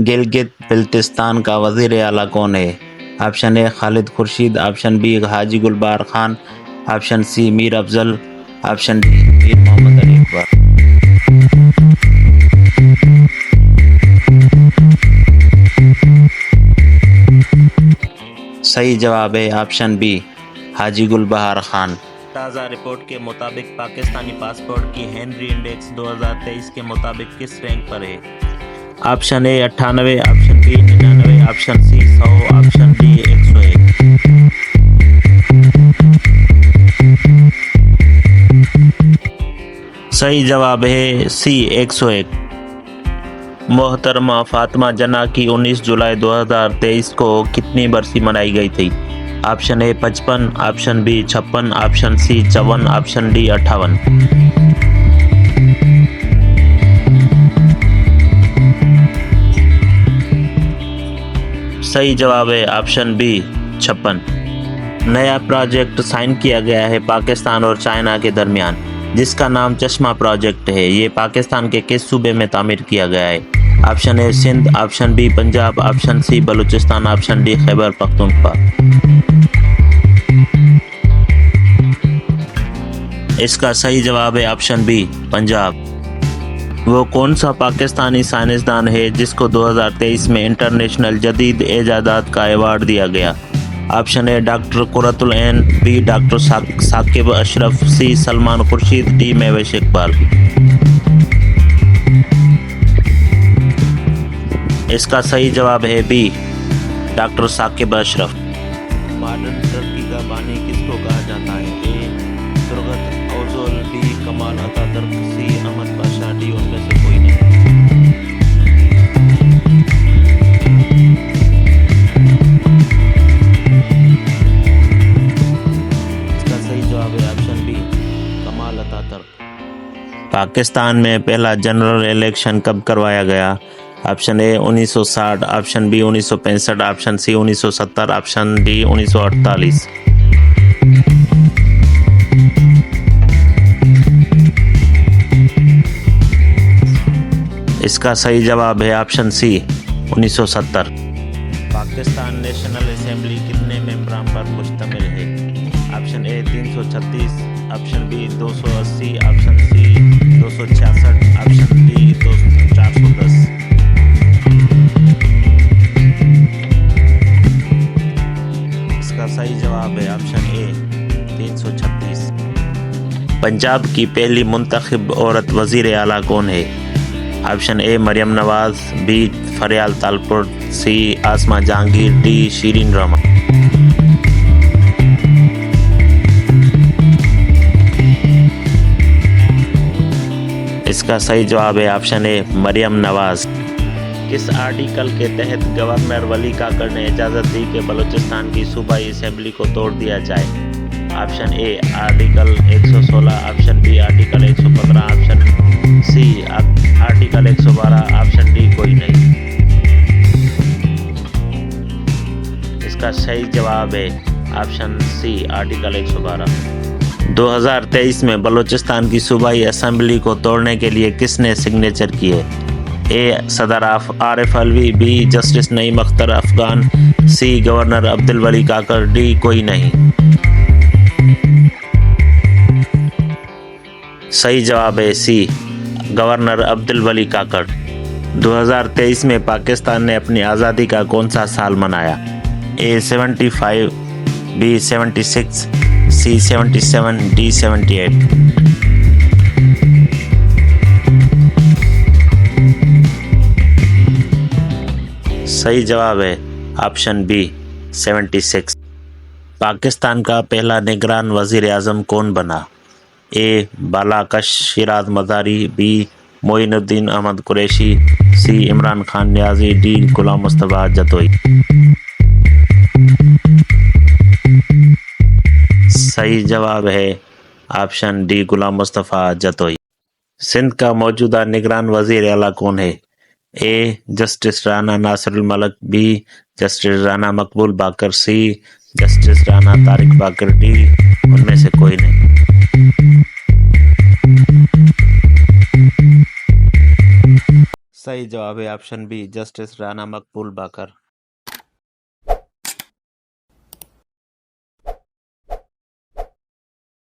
गिलगित बल्तिस्तान का वज़ीर आला कौन है? Option A Khalid Khurshid, option B Haji Gulbar Khan, option C Mir Afzal, option D Mir Mohammad Ali Akbar. सही जवाब है ऑप्शन बी हाजी गुलबहार खान। ताज़ा रिपोर्ट के मुताबिक पाकिस्तानी पासपोर्ट की हेनरी इंडेक्स 2023 के मुताबिक किस रैंक पर है? Option A 98, option B 99, option C 100, option D 101। सही जवाब है सी 101। मोहतरमा फातिमा जना की 19 जुलाई 2023 को कितनी बरसी मनाई गई थी? Option A 55, option B 56, option C 54, option D 58। सही जवाब है ऑप्शन बी 56। नया प्रोजेक्ट साइन किया गया है पाकिस्तान और चाइना के दरमियान, जिसका नाम चश्मा प्रोजेक्ट है। ये पाकिस्तान के किस सूबे में तामीर किया गया है? Option A Sindh, option B Punjab, option C Balochistan, option D Khyber Pakhtunkhwa. इसका सही जवाब है ऑप्शन बी पंजाब। वो कौन सा पाकिस्तानी साइंसदान है जिसको 2023 में इंटरनेशनल जदीद एजादात का अवार्ड दिया गया? Option A doctor Qurratul Ain, B doctor Saqib Ashraf, C Salman Khurshid, D Mahvash Iqbal. इसका सही जवाब है B doctor Saqib Ashraf. Modern Turkey का बानी किसको कहा जाता है? A Turgut Ozal, B Kemal Ataturk, C Ahmed Pasha, D उनमें से कोई नहीं। इसका सही जवाब है option B Kemal Ataturk. Pakistan में पहला जनरल इलेक्शन कब करवाया गया? Option A 1960, option B 1965, option C 1970, option D 1948। इसका सही जवाब है option C 1970। Pakistan national assembly कितने मेंबरान पर मुश्तमिल है? Option A 336, option B 280, option C 266, option D 410। इसका सही जवाब है ऑप्शन ए 336। पंजाब की पहली मुंतखब औरत वज़ीर आला कौन है? Option A Maryam Nawaz, B Faryal Talpur, C Asma Jahangir, D Shireen Rehman. इसका सही जवाब है ऑप्शन ए मरियम नवाज। किस आर्टिकल के तहत गवर्नर वली काकड़ ने इजाज़त दी कि बलूचिस्तान की सूबाई असेंबली को तोड़ दिया जाए? Option A article 116, option B article 115, option C article 112, option D कोई नहीं। इसका सही जवाब है ऑप्शन सी आर्टिकल 112। 2023 में बलूचिस्तान की सूबाई असेंबली को तोड़ने के लिए किसने सिग्नेचर किए? ए सदर आरिफ अलवी, बी जस्टिस नईम अख्तर अफगान, सी गवर्नर अब्दुल वली काकड़, डी कोई नहीं। सही जवाब है सी गवर्नर अब्दुल वली काकड़। 2023 में पाकिस्तान ने अपनी आज़ादी का कौन सा साल मनाया? ए 75, बी 76, सी 77, डी 78। सही जवाब है ऑप्शन बी 76। पाकिस्तान का पहला निगरान वज़ीर आज़म कौन बना? A Balakh Sher Mazari, B Moinuddin Ahmad Qureshi, C Imran Khan Niazi, D Ghulam Mustafa Jatoi. सही जवाब है ऑप्शन डी गुलाम मुस्तफ़ा जतोई। सिंध का मौजूदा निगरान वज़ीर आला कौन है? A justice Rana Nasirul Malik, B justice Rana Maqbool Baqar, C justice Rana Tariq Baqar, D उनमें से कोई नहीं। صحیح جواب ہے option B, justice Rana Maqbool Baqir.